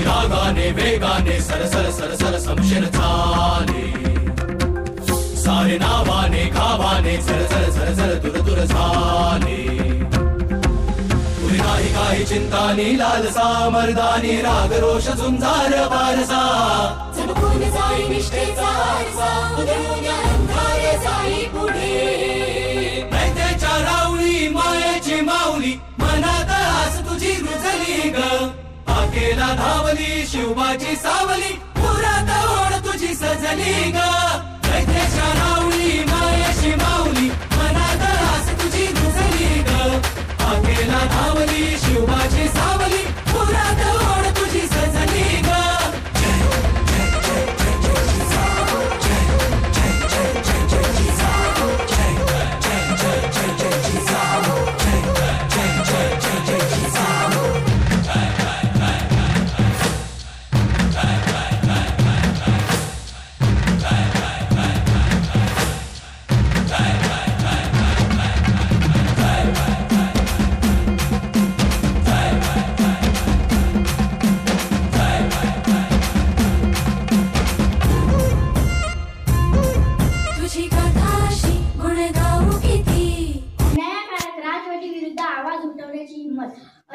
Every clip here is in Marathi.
रागाने वेगाने सरसर सरसर समशेर झाले सारे नावाने गावाने झरझर झरझर दूर दूर झाले पुरी नाही काही चिंतानी लालसा मर्दानी राग रोष झुंजार वारसा चमकून जाई निष्ठेचा आरसा उधळून अंधार जाई पुढे नैतेच्या राऊळी मायेची माऊली मनात आस तुझी रुजली ग आकेला धावली शिवबाची सावली पुरात ओढ तुझी सजली ग नैतेच्या राऊळी मायेची माऊली मनात आस तुझी रुजली ग आकेला धावली शिवबाची सावली पुरात ओढ तुझी सजली ग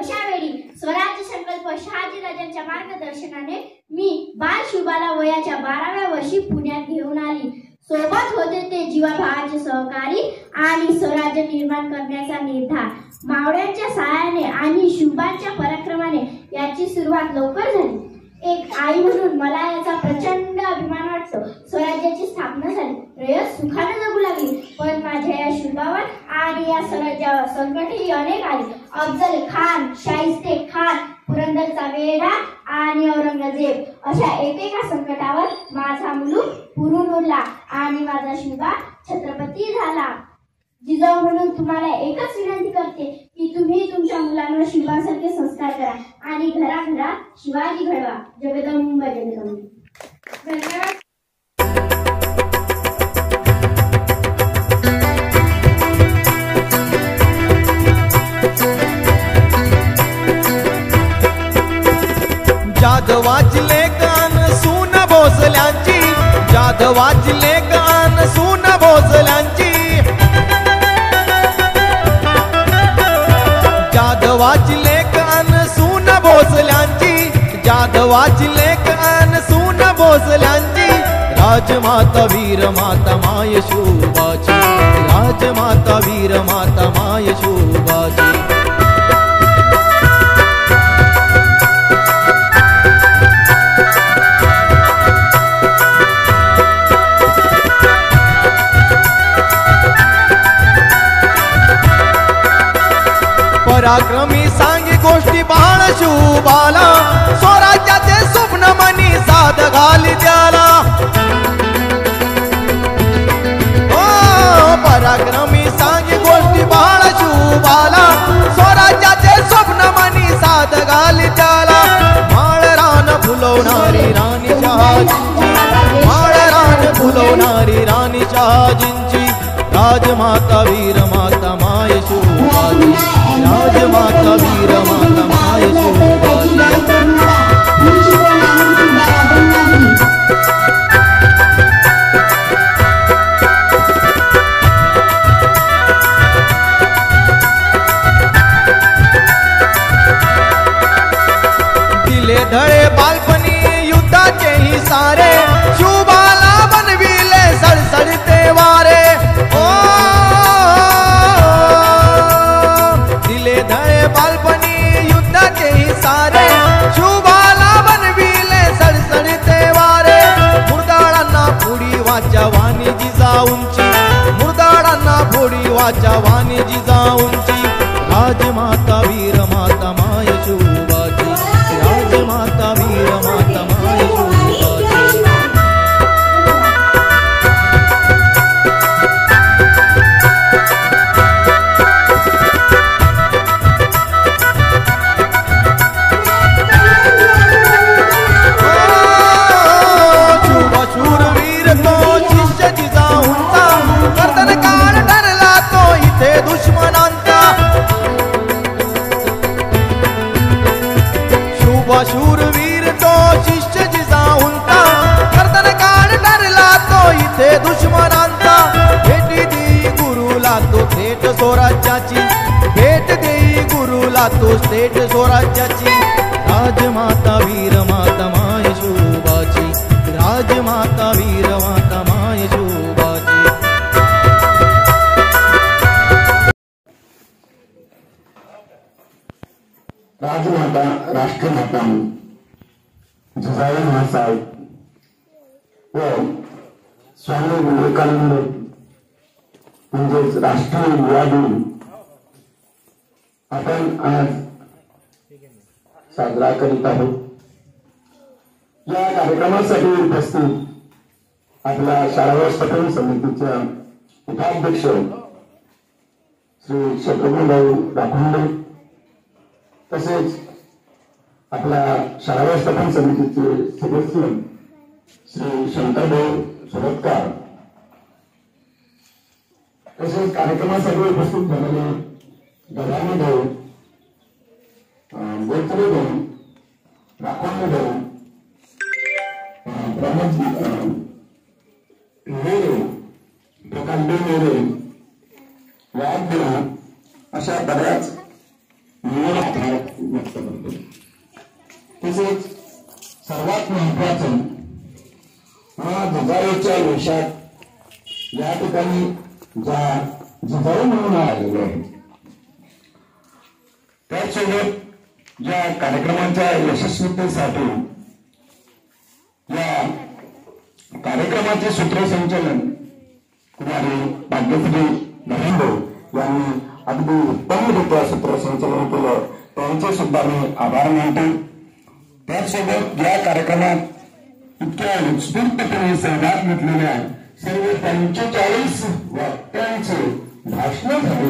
अशा वेळी स्वराज्य संकल्प शहाजी राजांच्या मार्गदर्शनाने मी बाल शिवबाला वयाच्या 12व्या वर्षी पुण्यात घेऊन आली. सोबत होते ते जीवाभावाचे सहकारी आणि स्वराज्य निर्माण करण्याचा निर्धार. मावळ्यांच्या साहाय्याने आणि शिवबांच्या पराक्रमाने याची सुरुवात लवकर झाली. एक आई म्हणून मला याचा प्रचंड अभिमान वाटतो. स्वराज्याची स्थापना झाली, रयत सुखाने जगू लागली. पण माझ्या या शिवबावर आणि या स्वराज्यावर संकटही अनेक आली. अफजल खान, शाहिस्ते खान, पुरंदरचा वेढा आणि औरंगजेब अशा एकेका संकटावर माझा मुलूक पुरून उरला आणि माझा शिवबा छत्रपती झाला. जिजाऊ म्हणून तुम्हाला एकच विनंती करते की तुम्ही तुमच्या मुलांवर शिवबांसारखे संस्कार करा आणि घराघरात शिवाजी घडवा. जगदंब जगदंब. धन्यवाद. जाधवाची लेकान सून भोसल्यांची, जाधवाची लेकान सून भोसल्यांची, जाधवाची लेकान सून भोसल्यांची, जाधवाची लेकान सून भोसल्यांची. राजमाता वीर माता माय शोभाची, राजमाता वीर माता माय शोभाची. पराक्रमी सांगी गोष्टी बाळ शिवबाला, स्वराज्याचे स्वप्न मनी साध घाली त्याला. पराक्रमी सांगी गोष्टी बाळ शिवबाला, स्वराज्याचे स्वप्न मनी साध घाली त्याला. माळ रान फुलवणारी राणी शहाजींची, माळ रान फुलवणारी राणी शहाजींची. राजमाता वीर माता माय शोभाची, राजमाता वीर माता माय शोभाची. दिले धळे बालपणी युद्धाचेही सारे, शिवबाला बनविले सळसळते वारे. धळे बालपणी युद्धाचेही सारे, शिवबाला बनविले सळसळते वारे. मुरदाळांना फोडी वाच्या वाणी जिजाऊंची, मुरदाळांना फोडी वाच्या वाणी जिजाऊंची. राजमाता वीर माता माय शोभाची, राजमाता वीर माता माय शोभाची. स्वराज्याची भेट देई गुरुला तो थेट स्वराज्याची राजमाता वीर माता माय शोभाची राजमाता वीर माता माय शोभाची राजमाता राष्ट्रमाता जिजाऊ महासाहेब व स्वामी विवेकानंद म्हणजेच राष्ट्रीय युवा दिन आपण आज साजरा करीत आहोत। या कार्यक्रमासाठी उपस्थित आपल्या शाळा व्यवस्थापन समितीच्या उपाध्यक्ष श्री शत्रुघ्नभाऊ राखुंडे तसेच आपल्या शाळा व्यवस्थापन समितीचे सदस्य श्री शंकरभाऊ सोबतकार तसेच कार्यक्रमासाठी उपस्थित झालेले गजानन भाऊ गोत्रे भाऊ राखोंडे भाऊ प्रमोद मेरे प्रकांड मेरे वाद अशा बऱ्याच व्यक्त करतो। तसेच सर्वात महत्वाचं जिजाऊच्या वेशात या ठिकाणी ज्या जिजाऊ म्हणून आलेले आहेत त्यासोबत या कार्यक्रमाच्या यशस्वीतेसाठी या कार्यक्रमाचे सूत्रसंचालन कुमारी भाग्यश्री नरेंद्र यांनी अगदी उत्तमरित्या सूत्रसंचालन केलं त्यांचे सुद्धा मी आभार मानतो। त्याचसोबत या कार्यक्रमात इतक्या उत्स्फूर्तपणे सहभाग घेतलेल्या सर्व 45 वक्त्यांचे भाषण झाले,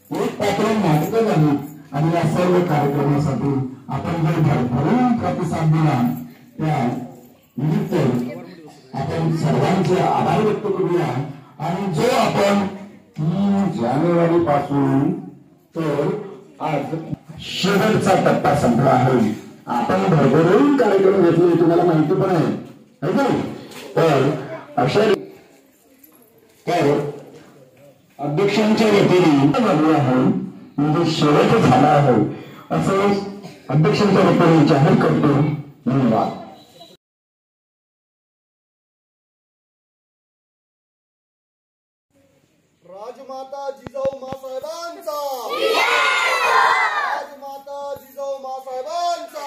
एक पात्र नाटकं झाली आणि या सर्व कार्यक्रमासाठी आपण जो भरभरून प्रतिसाद दिला त्या निमित्त आपण सर्वांचे आभार व्यक्त करूया। आणि जो आपण 3 जानेवारी पासून तर आज शेवटचा टप्पा संपला आहे, आपण भरभरून कार्यक्रम घेतले तुम्हाला माहिती पण आहे। तर अशा तर अध्यक्षांच्या वतीने झाले आहे म्हणजे शेवट झाला आहे असं अध्यक्षांच्या वतीने जाहीर करतो। धन्यवाद। राजमाता जिजाऊ मासाहेबांचा राजमाता जिजाऊ मासाहेबांचा